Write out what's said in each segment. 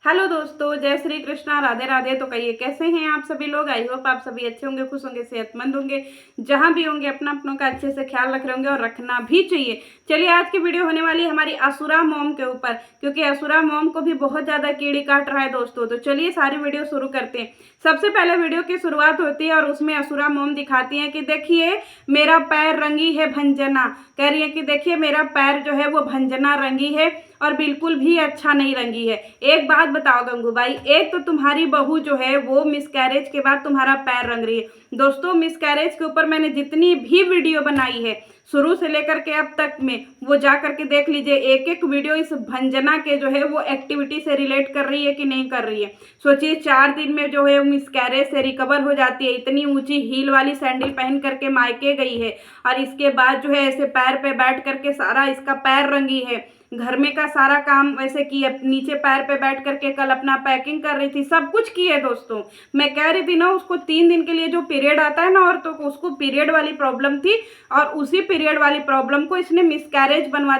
Hello दोस्तों, जय श्री कृष्णा, राधे राधे। तो कहिए कैसे हैं आप सभी लोग। आई होप आप सभी अच्छे होंगे, खुश होंगे, सेहतमंद होंगे। जहां भी होंगे अपना अपनों का अच्छे से ख्याल रख रहे होंगे और रखना भी चाहिए। चलिए, आज की वीडियो होने वाली है हमारी असुरा मॉम के ऊपर, क्योंकि असुरा मॉम को भी बहुत ज़्यादा कीड़ी काट रहा है दोस्तों। तो चलिए सारी वीडियो शुरू करते हैं। सबसे पहले वीडियो की शुरुआत होती है और उसमें असुरा मॉम दिखाती है कि देखिए मेरा पैर रंगी है भंजना। कह रही है कि देखिए मेरा पैर जो है वो भंजना रंगी है और बिल्कुल भी अच्छा नहीं रंगी है। एक बात बताओ गंगू भाई, एक तो तुम्हारी बहू जो है वो मिसकैरेज के बाद तुम्हारा पैर रंग रही है। दोस्तों, मिसकैरेज के ऊपर मैंने जितनी भी वीडियो बनाई है शुरू से लेकर के अब तक में, वो जा करके देख लीजिए। एक एक वीडियो इस भंजना के जो है वो एक्टिविटी से रिलेट कर रही है कि नहीं कर रही है। सोचिए 4 दिन में जो है मिसकैरेज से रिकवर हो जाती है। इतनी ऊंची हील वाली सैंडल पहन करके मायके गई है और इसके बाद जो है ऐसे पैर पे बैठ करके सारा इसका पैर रंगी है। घर में का सारा काम वैसे किए, नीचे पैर पे बैठ करके कल अपना पैकिंग कर रही थी, सब कुछ किए दोस्तों। मैं कह रही थी ना, उसको 3 दिन के लिए जो पीरियड आता है ना औरतों को, उसको पीरियड वाली प्रॉब्लम थी और उसी पीरियड वाली प्रॉब्लम को इसने मिसकैरेज बना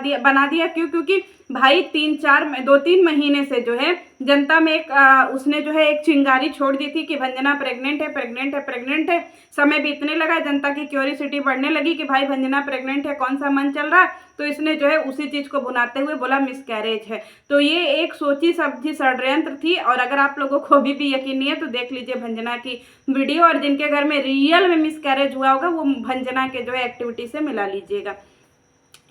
दिया। क्यों? क्योंकि भाई 2-3 महीने से जो है जनता में उसने जो है एक चिंगारी छोड़ दी थी कि भंजना प्रेग्नेंट है, प्रेग्नेंट है, प्रेग्नेंट है। समय बीतने लगा, जनता की क्यूरियोसिटी बढ़ने लगी कि भाई भंजना प्रेग्नेंट है, कौन सा मन चल रहा है। तो इसने जो है उसी चीज को बुनाते हुए बोला मिसकैरेज है। तो ये एक सोची समझी षड्यंत्र थी। और अगर आप लोगों को अभी भी यकीन नहीं है तो देख लीजिए भंजना की वीडियो, और जिनके घर में रियल में मिसकैरेज हुआ होगा वो भंजना के जो है एक्टिविटी से मिला लीजिएगा।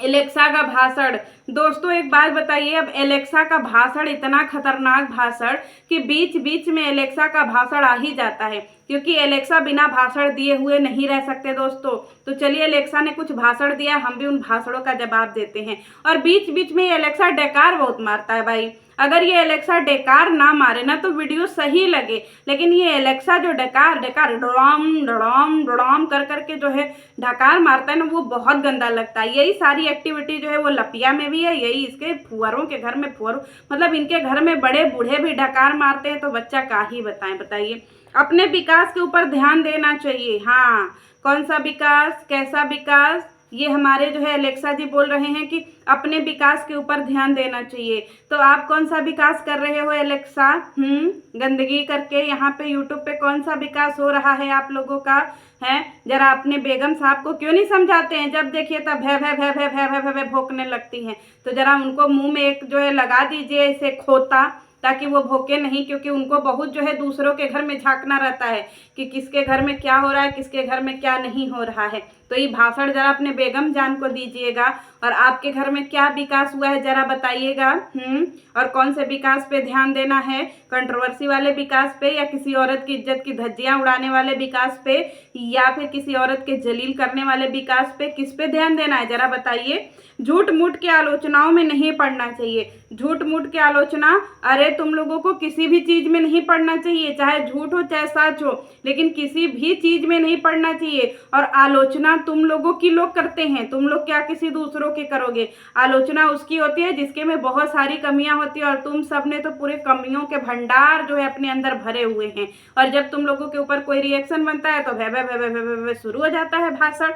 एलेक्सा का भाषण। दोस्तों एक बात बताइए, अब एलेक्सा का भाषण इतना खतरनाक भाषण कि बीच बीच में एलेक्सा का भाषण आ ही जाता है, क्योंकि एलेक्सा बिना भाषण दिए हुए नहीं रह सकते दोस्तों। तो चलिए, एलेक्सा ने कुछ भाषण दिया, हम भी उन भाषणों का जवाब देते हैं। और बीच बीच में एलेक्सा डेकार बहुत मारता है भाई। अगर ये एलेक्सा डेकार ना मारे ना तो वीडियो सही लगे, लेकिन ये एलेक्सा जो डेकार डेकार डड़ाम डड़ाम डड़ाम कर करके जो है ढकार मारता है ना, वो बहुत गंदा लगता है। यही सारी एक्टिविटी जो है वो लपिया में भी है, यही इसके फुहरों के घर में, फुहरों मतलब इनके घर में बड़े बूढ़े भी ढकार मारते हैं। तो बच्चा का ही बताएं, बताइए। अपने विकास के ऊपर ध्यान देना चाहिए। हाँ, कौन सा विकास, कैसा विकास, ये हमारे जो है एलेक्सा जी बोल रहे हैं कि अपने विकास के ऊपर ध्यान देना चाहिए। तो आप कौन सा विकास कर रहे हो एलेक्सा? गंदगी करके यहाँ पे यूट्यूब पे कौन सा विकास हो रहा है आप लोगों का? है जरा अपने बेगम साहब को क्यों नहीं समझाते हैं? जब देखिए तब भय भय भय भय भय भय भय भौंकने लगती हैं। तो जरा उनको मुंह में एक जो है लगा दीजिए इसे खोता, ताकि वो भोके नहीं, क्योंकि उनको बहुत जो है दूसरों के घर में झांकना रहता है कि किसके घर में क्या हो रहा है, किसके घर में क्या नहीं हो रहा है। तो ये भाषण जरा अपने बेगम जान को दीजिएगा। और आपके घर में क्या विकास हुआ है जरा बताइएगा। और कौन से विकास पे ध्यान देना है? कंट्रोवर्सी वाले विकास पे, या किसी औरत की इज्जत की धज्जियां उड़ाने वाले विकास पे, या फिर किसी औरत के जलील करने वाले विकास पे? किस पे ध्यान देना है जरा बताइए। झूठ मूठ की आलोचनाओं में नहीं पड़ना चाहिए। झूठ मूठ की आलोचना, अरे तुम लोगों को किसी भी चीज में नहीं पड़ना चाहिए, चाहे झूठ हो चाहे सच हो, लेकिन किसी भी चीज में नहीं पड़ना चाहिए। और आलोचना तुम लोगों की लोग करते हैं, तुम लोग क्या किसी दूसरों के करोगे? आलोचना उसकी होती है जिसके में बहुत सारी कमियां होती है, और तुम सब ने तो पूरे कमियों के भंडार जो है अपने अंदर भरे हुए हैं। और जब तुम लोगों के ऊपर कोई रिएक्शन बनता है तो भय भय भय भय भय भय शुरू हो जाता है भाषण।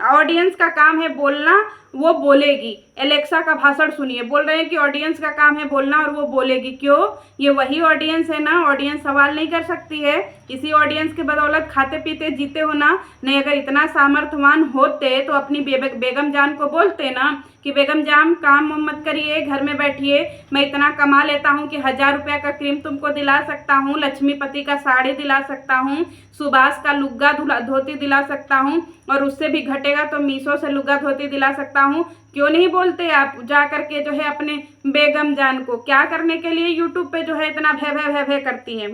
ऑडियंस का काम है बोलना, वो बोलेगी। एलेक्सा का भाषण सुनिए, बोल रहे हैं कि ऑडियंस का काम है बोलना और वो बोलेगी। क्यों? ये वही ऑडियंस है ना, ऑडियंस सवाल नहीं कर सकती है? इसी ऑडियंस के बदौलत खाते पीते जीते हो ना। नहीं, अगर इतना सामर्थ्यवान होते तो अपनी बेगम जान को बोलते ना कि बेगम जान काम मत करिए, घर में बैठिए, मैं इतना कमा लेता हूँ कि 1000 रुपया का क्रीम तुमको दिला सकता हूँ, लक्ष्मीपति का साड़ी दिला सकता हूँ, सुभाष का लुग्गा धोती दिला सकता हूँ, और उससे भी घटेगा तो मीशो से लुग्गा धोती दिला सकता हूँ। क्यों नहीं बोलते आप जा करके जो है अपने बेगम जान को? क्या करने के लिए यूट्यूब पे जो है इतना भय भय भय भय करती है?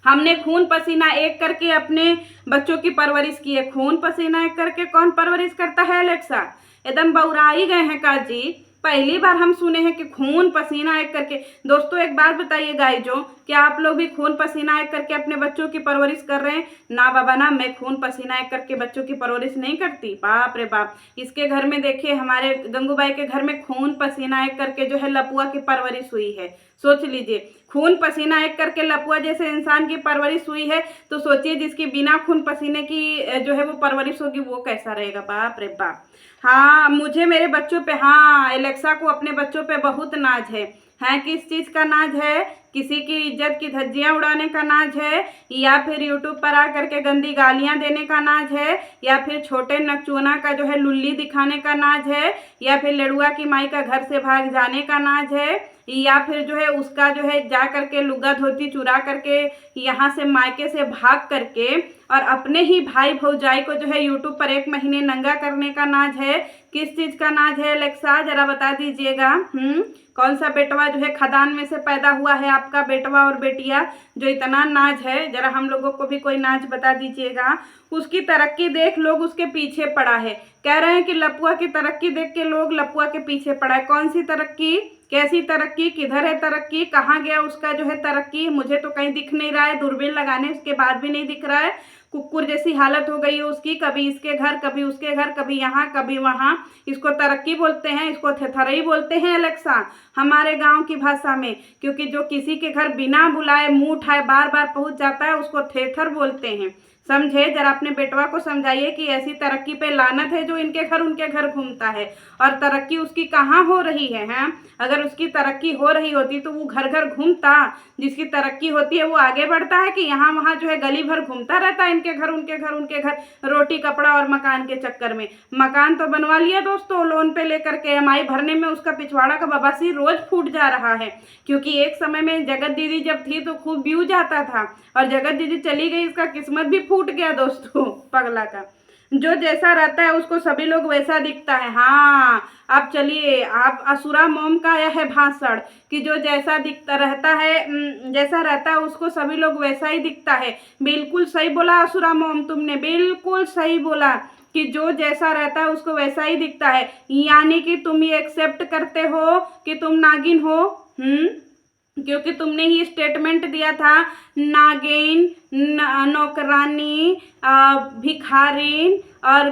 हमने खून पसीना एक करके अपने बच्चों की परवरिश की है। खून पसीना एक करके कौन परवरिश करता है एलेक्सा? एकदम बौरा ही गए हैं का जी। पहली बार हम सुने हैं कि खून पसीना एक करके। दोस्तों एक बात बताइए गाइजो, क्या आप लोग भी खून पसीना एक करके अपने बच्चों की परवरिश कर रहे हैं? ना बाबा ना, मैं खून पसीना एक करके बच्चों की परवरिश नहीं करती। बाप रे बाप, इसके घर में देखिए, हमारे गंगूबाई के घर में खून पसीना एक करके जो है लपुआ की परवरिश हुई है। सोच लीजिए, खून पसीना एक करके लपुआ जैसे इंसान की परवरिश हुई है, तो सोचिए जिसकी बिना खून पसीने की जो है वो परवरिश होगी वो कैसा रहेगा। बाप रे बाप। हाँ, मुझे मेरे बच्चों पे, हाँ एलेक्सा को अपने बच्चों पे बहुत नाज है। हैं किस चीज़ का नाज है? किसी की इज्जत की धज्जियां उड़ाने का नाज है, या फिर यूट्यूब पर आकर के गंदी गालियां देने का नाज है, या फिर छोटे नकचोना का जो है लुल्ली दिखाने का नाज है, या फिर लड़ुआ की माई का घर से भाग जाने का नाज है, या फिर जो है उसका जो है जा करके लुगा धोती चुरा करके यहाँ से मायके से भाग करके और अपने ही भाई भौजाई को जो है यूट्यूब पर 1 महीने नंगा करने का नाज है? किस चीज़ का नाज है अलेक्सा, जरा बता दीजिएगा। कौन सा बेटवा जो है खदान में से पैदा हुआ है आपका बेटवा और बेटिया जो इतना नाज है? जरा हम लोगों को भी कोई नाज बता दीजिएगा। उसकी तरक्की देख लोग उसके पीछे पड़ा है, कह रहे हैं कि लपुआ की तरक्की देख के लोग लपुआ के पीछे पड़ा है। कौन सी तरक्की, कैसी तरक्की, किधर है तरक्की, कहाँ गया उसका जो है तरक्की? मुझे तो कहीं दिख नहीं रहा है, दूरबीन लगाने उसके बाद भी नहीं दिख रहा है। कुकुर जैसी हालत हो गई है उसकी, कभी इसके घर कभी उसके घर, कभी यहाँ कभी वहाँ। इसको तरक्की बोलते हैं, इसको थेथरई बोलते हैं अलेक्सा हमारे गांव की भाषा में, क्योंकि जो किसी के घर बिना बुलाए मुंह उठाए बार बार पहुंच जाता है उसको थेथर बोलते हैं। समझे? जरा अपने बेटवा को समझाइए कि ऐसी तरक्की पे लानत है जो इनके घर उनके घर घूमता है। और तरक्की उसकी कहाँ हो रही है? हैं, अगर उसकी तरक्की हो रही होती तो वो घर घर घूमता। जिसकी तरक्की होती है वो आगे बढ़ता है कि यहाँ वहाँ जो है गली भर घूमता रहता है, इनके घर उनके घर उनके घर, रोटी कपड़ा और मकान के चक्कर में। मकान तो बनवा लिया दोस्तों लोन पे लेकर के, EMI भरने में उसका पिछवाड़ा का बबासी रोज फूट जा रहा है। क्योंकि एक समय में जगत दीदी जब थी तो खूब व्यूज आता था, और जगत दीदी चली गई, इसका किस्मत भी फूट गया दोस्तों पगला का। जो जैसा रहता है उसको सभी लोग वैसा दिखता है। हाँ, आप चलिए, आप असुरा मोम का आया है भाषण कि जो जैसा दिखता रहता है, जैसा रहता है उसको सभी लोग वैसा ही दिखता है। बिल्कुल सही बोला असुरा मोम, तुमने बिल्कुल सही बोला कि जो जैसा रहता है उसको वैसा ही दिखता है। यानी कि तुम ये एक्सेप्ट करते हो कि तुम नागिन हो? क्योंकि तुमने ही स्टेटमेंट दिया था नागिन, नौकरानी, भिखारिन और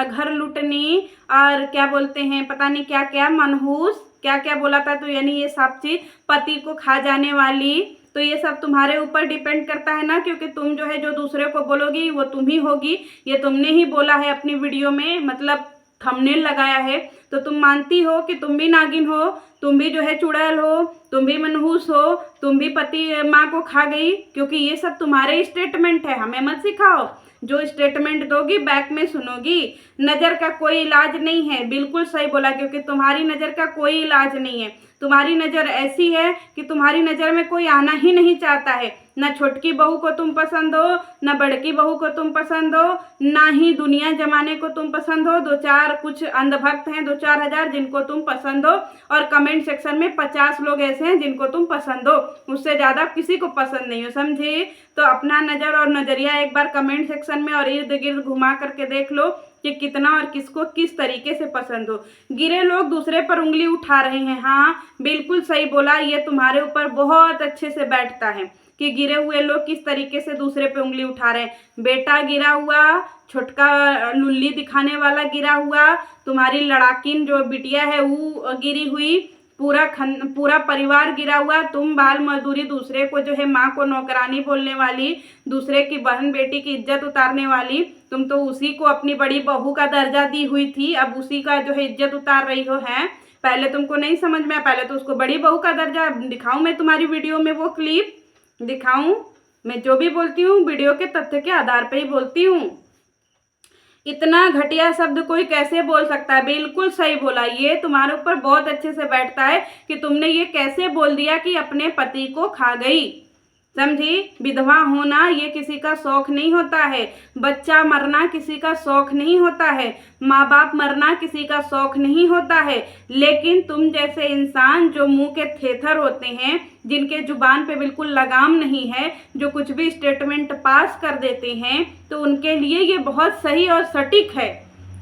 घर लुटनी और क्या बोलते हैं पता नहीं क्या क्या, मनहूस, क्या क्या बोला था। तो यानी ये सब चीज पति को खा जाने वाली, तो ये सब तुम्हारे ऊपर डिपेंड करता है ना, क्योंकि तुम जो है जो दूसरे को बोलोगी वो तुम ही होगी। ये तुमने ही बोला है अपनी वीडियो में, मतलब थंबनेल लगाया है, तो तुम मानती हो कि तुम भी नागिन हो, तुम भी जो है चुड़ैल हो, तुम भी मनहूस हो, तुम भी पति माँ को खा गई, क्योंकि ये सब तुम्हारे स्टेटमेंट है। हमें मत सिखाओ, जो स्टेटमेंट दोगी बैक में सुनोगी। नज़र का कोई इलाज नहीं है, बिल्कुल सही बोला, क्योंकि तुम्हारी नज़र का कोई इलाज नहीं है। तुम्हारी नज़र ऐसी है कि तुम्हारी नज़र में कोई आना ही नहीं चाहता है। ना छोटकी बहू को तुम पसंद हो, ना बड़की बहू को तुम पसंद हो, ना ही दुनिया जमाने को तुम पसंद हो। 2-4 कुछ अंधभक्त हैं, 2-4 हजार जिनको तुम पसंद हो, और कमेंट सेक्शन में 50 लोग ऐसे हैं जिनको तुम पसंद हो, उससे ज़्यादा किसी को पसंद नहीं हो। समझे? तो अपना नज़र और नज़रिया एक बार कमेंट सेक्शन में और इर्द गिर्द घुमा करके देख लो कि कितना और किसको किस तरीके से पसंद हो। गिरे लोग दूसरे पर उंगली उठा रहे हैं। हाँ, बिल्कुल सही बोला, ये तुम्हारे ऊपर बहुत अच्छे से बैठता है कि गिरे हुए लोग किस तरीके से दूसरे पे उंगली उठा रहे हैं। बेटा गिरा हुआ, छोटका लुल्ली दिखाने वाला गिरा हुआ, तुम्हारी लड़ाकिन जो बिटिया है वो गिरी हुई, पूरा परिवार गिरा हुआ, तुम बाल मजदूरी, दूसरे को जो है माँ को नौकरानी बोलने वाली, दूसरे की बहन बेटी की इज्जत उतारने वाली, तुम तो उसी को अपनी बड़ी बहू का दर्जा दी हुई थी, अब उसी का जो है इज्जत उतार रही हो। है, पहले तुमको नहीं समझ में, पहले तो उसको बड़ी बहू का दर्जा दिखाऊं मैं तुम्हारी वीडियो में, वो क्लिप दिखाऊं? मैं जो भी बोलती हूँ वीडियो के तथ्य के आधार पर ही बोलती हूँ। इतना घटिया शब्द कोई कैसे बोल सकता है? बिल्कुल सही बोला, ये तुम्हारे ऊपर बहुत अच्छे से बैठता है कि तुमने ये कैसे बोल दिया कि अपने पति को खा गई। समझी? विधवा होना ये किसी का शौक नहीं होता है, बच्चा मरना किसी का शौक नहीं होता है, माँ बाप मरना किसी का शौक नहीं होता है। लेकिन तुम जैसे इंसान जो मुंह के थेथर होते हैं, जिनके जुबान पे बिल्कुल लगाम नहीं है, जो कुछ भी स्टेटमेंट पास कर देते हैं, तो उनके लिए ये बहुत सही और सटीक है।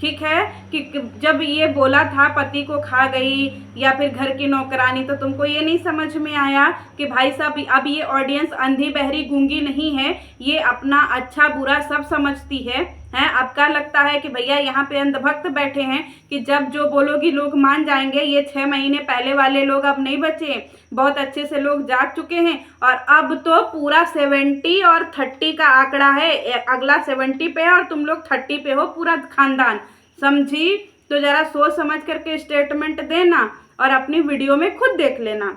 ठीक है कि जब ये बोला था पति को खा गई या फिर घर की नौकरानी, तो तुमको ये नहीं समझ में आया कि भाई साहब अब ये ऑडियंस अंधी बहरी गूंगी नहीं है, ये अपना अच्छा बुरा सब समझती है। अब क्या लगता है कि भैया यहाँ पे अंधभक्त बैठे हैं कि जब जो बोलोगी लोग मान जाएंगे? ये 6 महीने पहले वाले लोग अब नहीं बचे, बहुत अच्छे से लोग जाग चुके हैं, और अब तो पूरा 70 और 30 का आंकड़ा है, अगला 70 पे है और तुम लोग 30 पे हो, पूरा खानदान। समझी? तो जरा सोच समझ करके स्टेटमेंट देना और अपनी वीडियो में खुद देख लेना।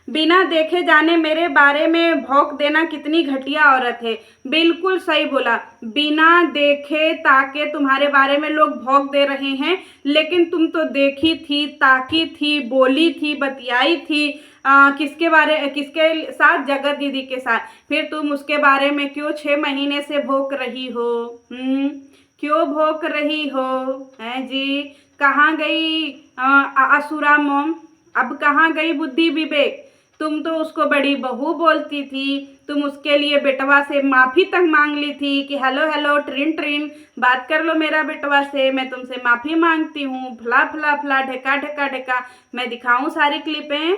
बिना देखे जाने मेरे बारे में भौंक देना कितनी घटिया औरत है। बिल्कुल सही बोला, बिना देखे ताके तुम्हारे बारे में लोग भौंक दे रहे हैं, लेकिन तुम तो देखी थी, ताकी थी, बोली थी, बतियाई थी। किसके साथ? जगत दीदी के साथ। फिर तुम उसके बारे में क्यों 6 महीने से भौंक रही हो? क्यों भौंक रही हो? हैं जी? कहाँ गई असुरा मोम? अब कहाँ गई बुद्धि विवेक? तुम तो उसको बड़ी बहू बोलती थी, तुम उसके लिए बेटवा से माफ़ी तक मांग ली थी कि हेलो हेलो ट्रिन ट्रिन बात कर लो मेरा बेटवा से, मैं तुमसे माफ़ी मांगती हूँ, फला फला फला ढेका ढेका ढेका। मैं दिखाऊं सारी क्लिपें?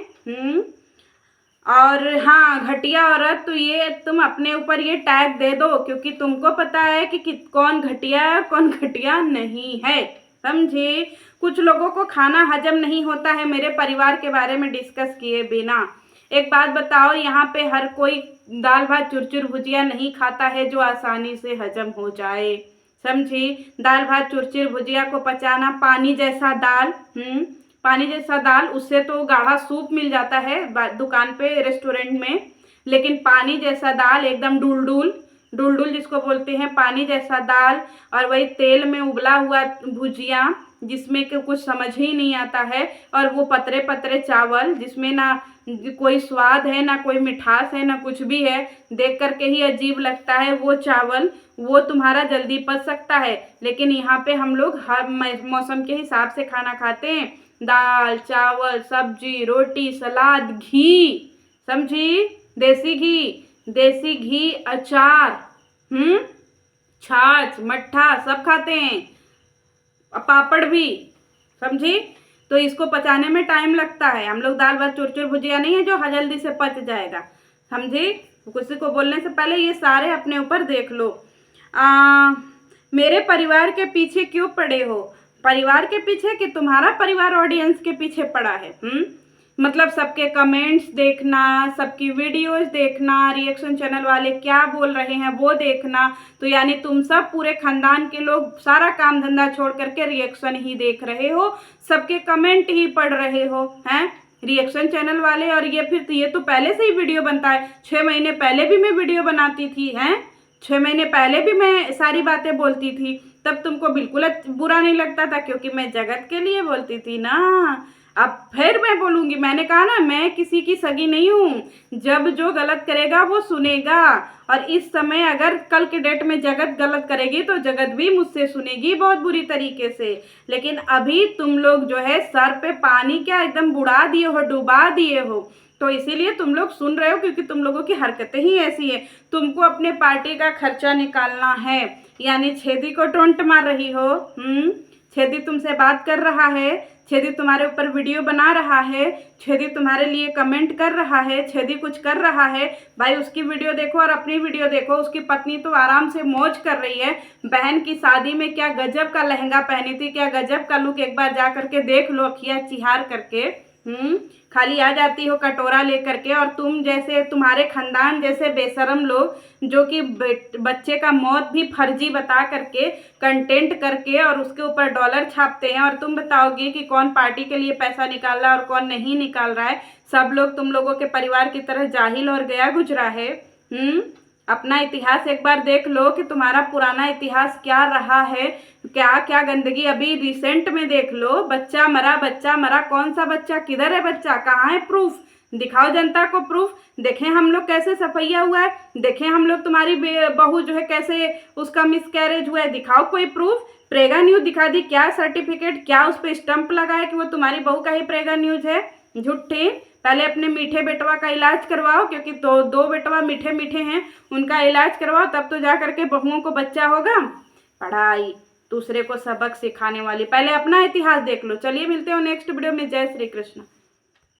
और हाँ, घटिया औरत, तो ये तुम अपने ऊपर ये टैग दे दो, क्योंकि तुमको पता है कि कौन घटिया है कौन घटिया नहीं है, समझे? कुछ लोगों को खाना हजम नहीं होता है मेरे परिवार के बारे में डिस्कस किए बिना। एक बात बताओ, यहाँ पे हर कोई दाल भात चुरचुर भुजिया नहीं खाता है जो आसानी से हजम हो जाए, समझी? दाल भात चुरचुर भुजिया को पचाना, पानी जैसा दाल, पानी जैसा दाल, उससे तो गाढ़ा सूप मिल जाता है दुकान पे रेस्टोरेंट में, लेकिन पानी जैसा दाल एकदम डुलडुल डुलडुल जिसको बोलते हैं, पानी जैसा दाल, और वही तेल में उबला हुआ भुजिया जिसमें कि कुछ समझ ही नहीं आता है, और वो पतरे पतरे चावल जिसमें ना कोई स्वाद है, ना कोई मिठास है, ना कुछ भी है, देख करके ही अजीब लगता है वो चावल। वो तुम्हारा जल्दी पच सकता है, लेकिन यहाँ पे हम लोग हर मौसम के हिसाब से खाना खाते हैं। दाल चावल सब्जी रोटी सलाद घी, समझी? देसी घी अचार, छाछ मट्ठा सब खाते हैं, पापड़ भी, समझी? तो इसको पचाने में टाइम लगता है। हम लोग दाल भात चुरचुर भुजिया नहीं है जो जल्दी से पच जाएगा, समझी? किसी को बोलने से पहले ये सारे अपने ऊपर देख लो। मेरे परिवार के पीछे क्यों पड़े हो? परिवार के पीछे कि तुम्हारा परिवार ऑडियंस के पीछे पड़ा है? मतलब सबके कमेंट्स देखना, सबकी वीडियोस देखना, रिएक्शन चैनल वाले क्या बोल रहे हैं वो देखना, तो यानी तुम सब पूरे खानदान के लोग सारा काम धंधा छोड़ करके रिएक्शन ही देख रहे हो, सबके कमेंट ही पढ़ रहे हो, हैं? रिएक्शन चैनल वाले। और ये तो पहले से ही वीडियो बनता है, 6 महीने पहले भी मैं वीडियो बनाती थी, हैं? 6 महीने पहले भी मैं सारी बातें बोलती थी, तब तुमको बिल्कुल बुरा नहीं लगता था, क्योंकि मैं जगत के लिए बोलती थी ना। अब फिर मैं बोलूँगी, मैंने कहा ना, मैं किसी की सगी नहीं हूँ, जब जो गलत करेगा वो सुनेगा। और इस समय अगर कल के डेट में जगत गलत करेगी तो जगत भी मुझसे सुनेगी बहुत बुरी तरीके से। लेकिन अभी तुम लोग जो है सर पे पानी क्या एकदम बुढ़ा दिए हो, डुबा दिए हो, तो इसीलिए तुम लोग सुन रहे हो, क्योंकि तुम लोगों की हरकतें ही ऐसी है। तुमको अपने पार्टी का खर्चा निकालना है, यानी छेदी को टोंट मार रही हो। छेदी तुमसे बात कर रहा है, छेदी तुम्हारे ऊपर वीडियो बना रहा है, छेदी तुम्हारे लिए कमेंट कर रहा है, छेदी कुछ कर रहा है, भाई उसकी वीडियो देखो और अपनी वीडियो देखो। उसकी पत्नी तो आराम से मौज कर रही है, बहन की शादी में क्या गजब का लहंगा पहनी थी, क्या गजब का लुक, एक बार जा करके देख लो अखियाँ चिहार करके। खाली आ जाती हो कटोरा लेकर के, और तुम जैसे, तुम्हारे खानदान जैसे बेशरम लोग जो कि बच्चे का मौत भी फर्जी बता करके कंटेंट करके और उसके ऊपर डॉलर छापते हैं, और तुम बताओगे कि कौन पार्टी के लिए पैसा निकाल रहा है और कौन नहीं निकाल रहा है। सब लोग तुम लोगों के परिवार की तरह जाहिल और गया गुजरा है। अपना इतिहास एक बार देख लो कि तुम्हारा पुराना इतिहास क्या रहा है, क्या क्या गंदगी। अभी रिसेंट में देख लो, बच्चा मरा, कौन सा बच्चा, किधर है बच्चा, कहाँ है प्रूफ? दिखाओ जनता को प्रूफ। देखें हम लोग कैसे सफैया हुआ है, देखें हम लोग तुम्हारी बहू जो है कैसे उसका मिसकैरेज हुआ है, दिखाओ कोई प्रूफ। प्रेगा न्यूज दिखा दी, क्या सर्टिफिकेट, क्या उस पर स्टंप लगा है कि वो तुम्हारी बहू का ही प्रेगा न्यूज है? झूठी। पहले अपने मीठे बेटवा का इलाज करवाओ, क्योंकि दो बेटवा मीठे मीठे हैं, उनका इलाज करवाओ, तब तो जा करके बहुओं को बच्चा होगा। पढ़ाई दूसरे को सबक सिखाने वाली, पहले अपना इतिहास देख लो। चलिए मिलते हो नेक्स्ट वीडियो में। जय श्री कृष्ण।